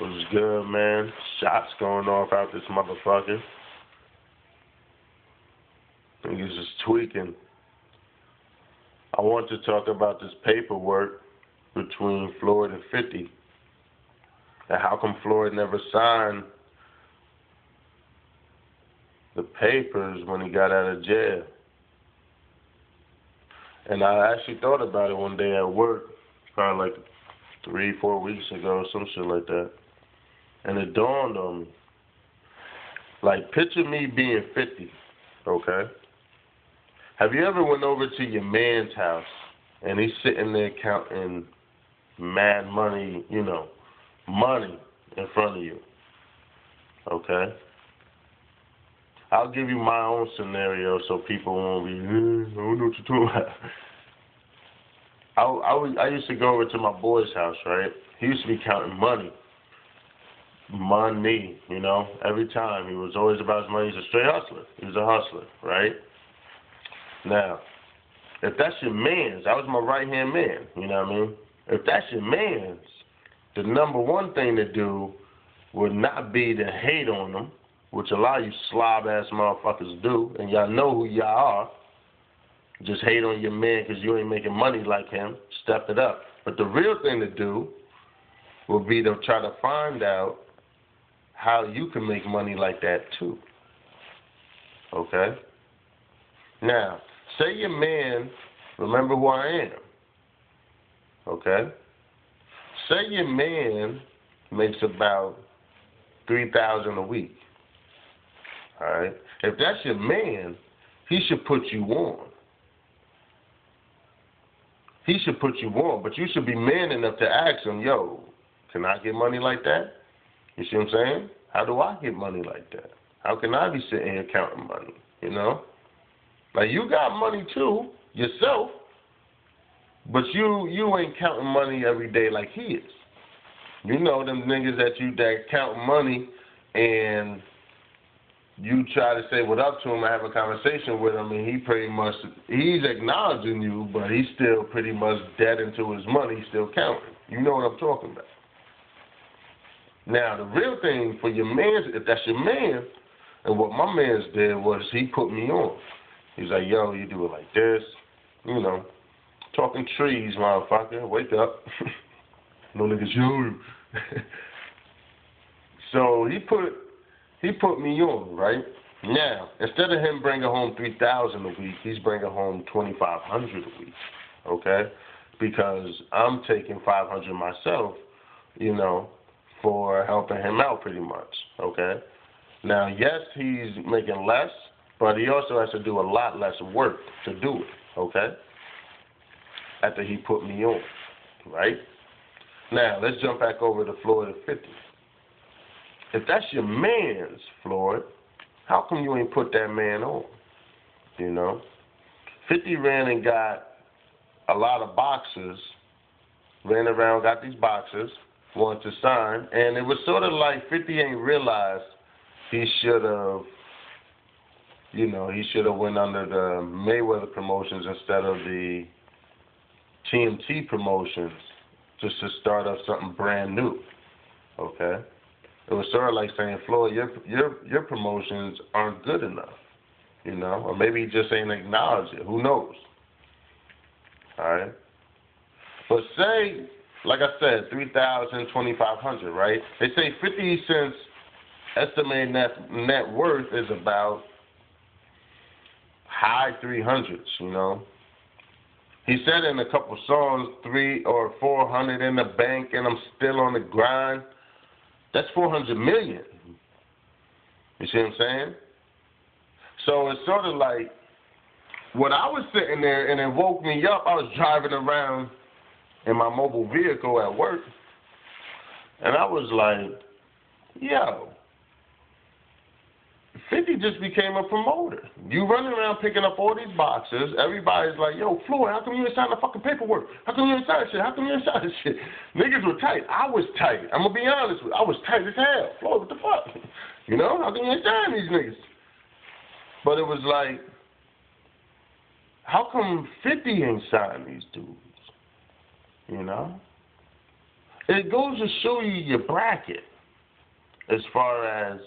Was good, man. Shots going off out this motherfucker. Niggas is tweaking. I want to talk about this paperwork between Floyd and 50. And how come Floyd never signed the papers when he got out of jail? And I actually thought about it one day at work, probably like 3-4 weeks ago, some shit like that. And it dawned on me. Like, picture me being 50, okay? Have you ever went over to your man's house and he's sitting there counting mad money, money in front of you, okay? I'll give you my own scenario so people won't be, I don't know what you're talking about. I used to go over to my boy's house, right? He used to be counting money. Money, every time. He was always about his money. He's a straight hustler. He was a hustler, right? Now, if that's your man's, that was my right-hand man, you know what I mean? If that's your man's, the number one thing to do would not be to hate on them, which a lot of you slob-ass motherfuckers do, and y'all know who y'all are. Just hate on your man because you ain't making money like him. Step it up. But the real thing to do would be to try to find out how you can make money like that too. Okay? Now, say your man, remember who I am. Okay? Say your man makes about $3,000 a week. Alright? If that's your man, he should put you on. He should put you on, but you should be man enough to ask him, yo, can I get money like that? You see what I'm saying? How do I get money like that? How can I be sitting here counting money, Like, you got money too, yourself, but you ain't counting money every day like he is. You know them niggas that count money and you try to say what up to him and have a conversation with him, and he's acknowledging you, but he's still pretty much dead into his money. He's still counting. You know what I'm talking about. Now, the real thing for your man, if that's your man, and what my man's did was he put me on. He's like, yo, you do it like this, talking trees, motherfucker, wake up. No niggas, yo. So he put me on, right? Now, instead of him bringing home $3,000 a week, he's bringing home $2,500 a week, okay? Because I'm taking $500 myself, for helping him out pretty much, okay? Now, yes, he's making less, but he also has to do a lot less work to do it, okay? After he put me on, right? Now, let's jump back over to Floyd at 50. If that's your man's, Floyd, how come you ain't put that man on? 50 ran and got a lot of boxes, ran around, got these boxes, wanted to sign, and it was sort of like 50 ain't realized he should have, he should have went under the Mayweather promotions instead of the TMT promotions just to start up something brand new, okay? It was sort of like saying, Floyd, your promotions aren't good enough, or maybe he just ain't acknowledge it. Who knows? All right? But say, like I said, $3,000, $2,500, right? They say 50 Cent's estimated net worth is about high 300s, He said in a couple songs, 300 or 400 in the bank, and I'm still on the grind. That's $400 million. You see what I'm saying? So it's sort of like, when I was sitting there and it woke me up, I was driving around in my mobile vehicle at work, and I was like, yo, 50 just became a promoter. You running around picking up all these boxes. Everybody's like, yo, Floyd, how come you ain't sign the fucking paperwork? How come you ain't sign shit? How come you ain't sign shit? Niggas were tight. I was tight. I'm going to be honest with you. I was tight as hell. Floyd, what the fuck? How come you ain't sign these niggas? But it was like, how come 50 ain't signed these dudes? it goes to show you your bracket as far as,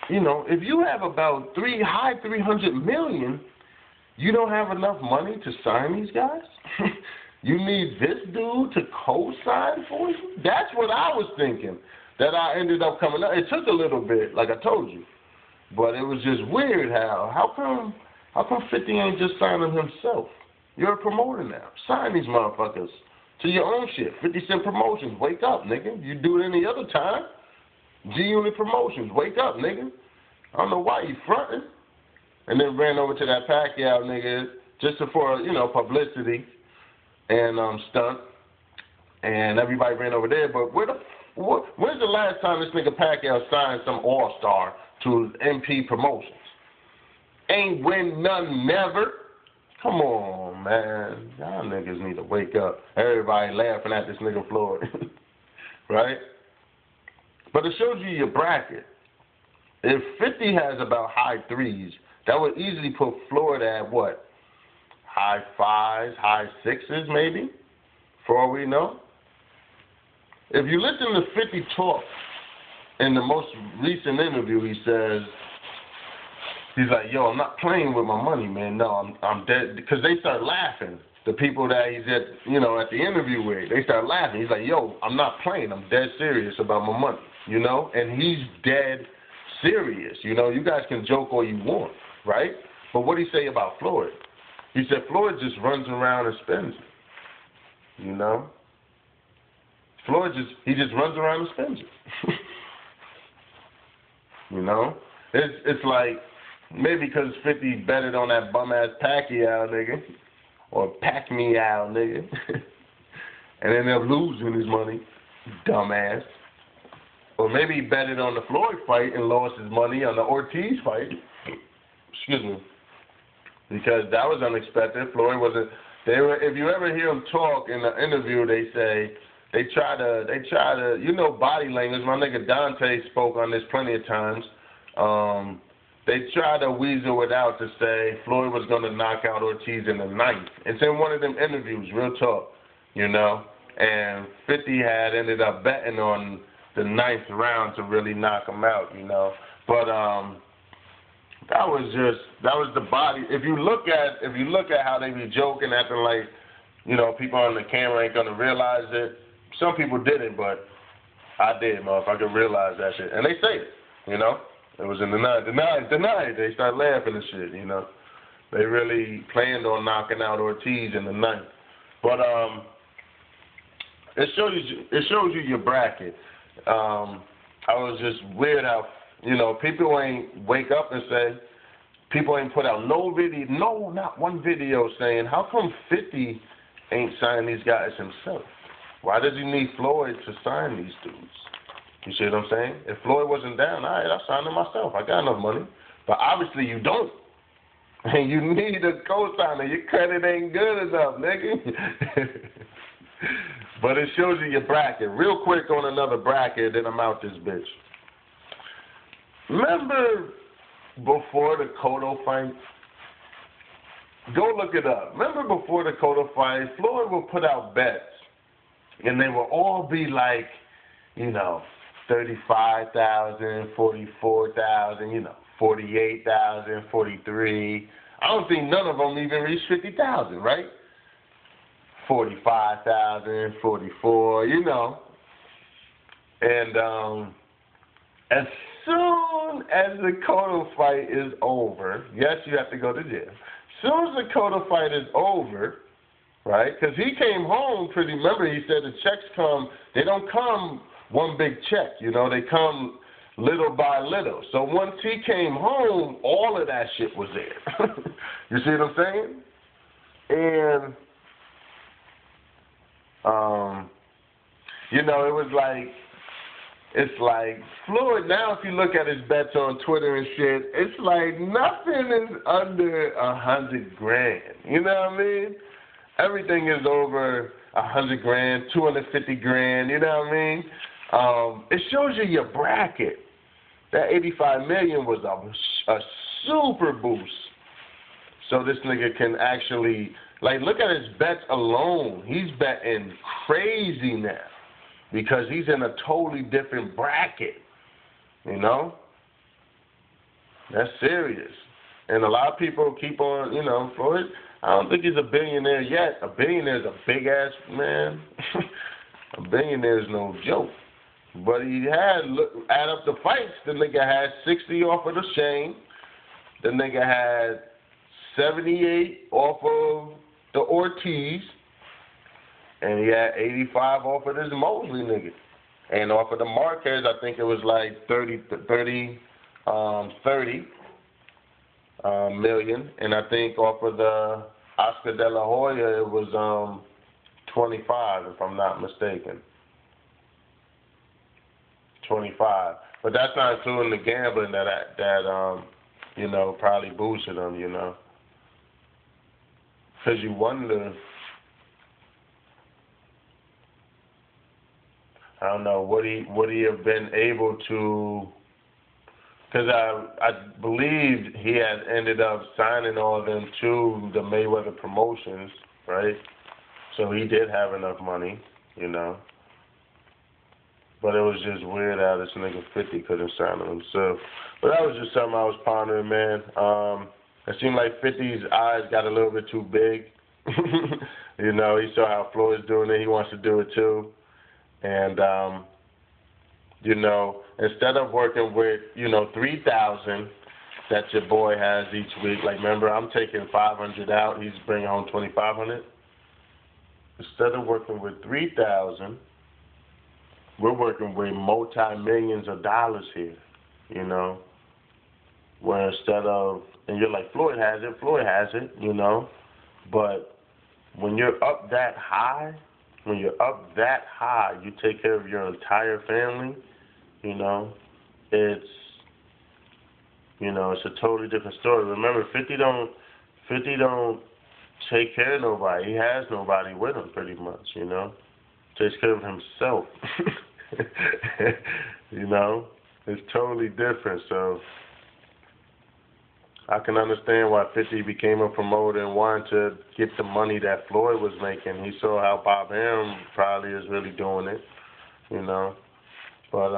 you know, if you have about high 300 million, you don't have enough money to sign these guys? You need this dude to co-sign for you? That's what I was thinking, that I ended up coming up. It took a little bit, like I told you, but it was just weird how come 50 ain't just signing himself? You're a promoter now. Sign these motherfuckers to your own shit. 50 Cent Promotions, wake up, nigga. You do it any other time. G-Unit Promotions, wake up, nigga. I don't know why you fronting. And then ran over to that Pacquiao nigga just for, you know, publicity and stunt. And everybody ran over there. But when's the last time this nigga Pacquiao signed some all-star to MP Promotions? Ain't win none, never. Come on, man. Y'all niggas need to wake up. Everybody laughing at this nigga Floyd. Right? But it shows you your bracket. If 50 has about high threes, that would easily put Floyd at what? High fives, high sixes maybe, for all we know. If you listen to 50 talk in the most recent interview, he says, he's like, yo, I'm not playing with my money, man. No, I'm dead. Because they start laughing. The people that he's at, you know, at the interview with, they start laughing. He's like, yo, I'm not playing. I'm dead serious about my money, you know? And he's dead serious. You know, you guys can joke all you want, right? But what did he say about Floyd? He said Floyd just runs around and spends it, you know? Floyd just runs around and spends it. You know? It's like, maybe because 50 betted on that bum-ass Pacquiao nigga, or Pac-Me-Ow nigga, and ended up losing his money, dumbass. Or maybe he betted on the Floyd fight and lost his money on the Ortiz fight. Excuse me. Because that was unexpected. Floyd wasn't. If you ever hear him talk in the interview, they say they try to. You know, body language. My nigga Dante spoke on this plenty of times. They try to weasel it out to say Floyd was going to knock out Ortiz in the 9th. It's in one of them interviews, real talk, you know. And 50 had ended up betting on the 9th round to really knock him out, you know. But that was the body. If you look at how they be joking, acting like, you know, people on the camera ain't gonna realize it. Some people didn't, but I did, motherfucker, realize that shit. And they say it, you know. It was in the 9th. They start laughing and shit, you know. They really planned on knocking out Ortiz in the 9th. But it shows you your bracket. I was just weird how, you know, people ain't wake up and say, people ain't put out not one video saying, how come 50 ain't signing these guys himself? Why does he need Floyd to sign these dudes? You see what I'm saying? If Floyd wasn't down, all right, I'll sign him myself. I got enough money. But obviously you don't. And you need a co-signer. Your credit ain't good enough, nigga. But it shows you your bracket. Real quick on another bracket, then I'm out this bitch. Remember before the Cotto fight? Go look it up. Remember before the Cotto fight, Floyd would put out bets, and they would all be like, you know, 35,000, 44,000, you know, 48,000, 43. I don't think none of them even reached 50,000, right? 45,000, 44, you know. And as soon as the Cotto fight is over, yes, you have to go to jail. As soon as the Cotto fight is over, right? Because he came home pretty. Remember, he said the checks come. They don't come one big check, you know. They come little by little. So once he came home, all of that shit was there. You see what I'm saying? And you know, it's like Floyd. Now, if you look at his bets on Twitter and shit, it's like nothing is under $100,000. You know what I mean? Everything is over $100,000, $250,000. You know what I mean? It shows you your bracket. That $85 million was a super boost. So this nigga can actually Like, look at his bets alone. He's betting crazy now because he's in a totally different bracket, you know? That's serious. And a lot of people keep on, you know, Floyd, I don't think he's a billionaire yet. A billionaire is a big-ass, man. A billionaire is no joke. But he had, look, add up the fights, the nigga had 60 off of the Shane. The nigga had 78 off of the Ortiz. And he had 85 off of this Mosley nigga. And off of the Marquez, I think it was like 30 million. And I think off of the Oscar De La Hoya, it was 25, if I'm not mistaken. 25. But that's not including the gambling that you know, probably boosted him, you know. Because you wonder, I don't know, would he have been able to, because I believe he had ended up signing all of them to the Mayweather Promotions, right? So he did have enough money, you know. But it was just weird how this nigga 50 couldn't sign it himself. But that was just something I was pondering, man. It seemed like 50's eyes got a little bit too big. You know, he saw how Floyd's doing it. He wants to do it too. And, you know, instead of working with, you know, 3,000 that your boy has each week, like, remember, I'm taking 500 out. He's bringing home 2,500. Instead of working with 3,000, we're working with multi-millions of dollars here, you know, where instead of, and you're like, Floyd has it, you know, but when you're up that high, you take care of your entire family, you know, it's a totally different story. Remember, 50 don't take care of nobody. He has nobody with him, pretty much, you know. Takes care of himself. You know, it's totally different. So I can understand why 50 became a promoter and wanted to get the money that Floyd was making. He saw how Bob Arum probably is really doing it, you know. But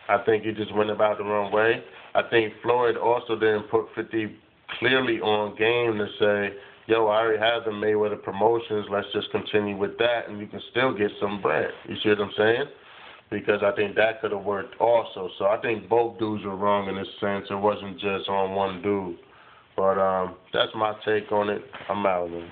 I think he just went about the wrong way. I think Floyd also didn't put 50 clearly on game to say, yo, I already have the Mayweather Promotions, let's just continue with that, and you can still get some bread. You see what I'm saying? Because I think that could have worked also. So I think both dudes were wrong in this sense. It wasn't just on one dude. But that's my take on it. I'm out, man.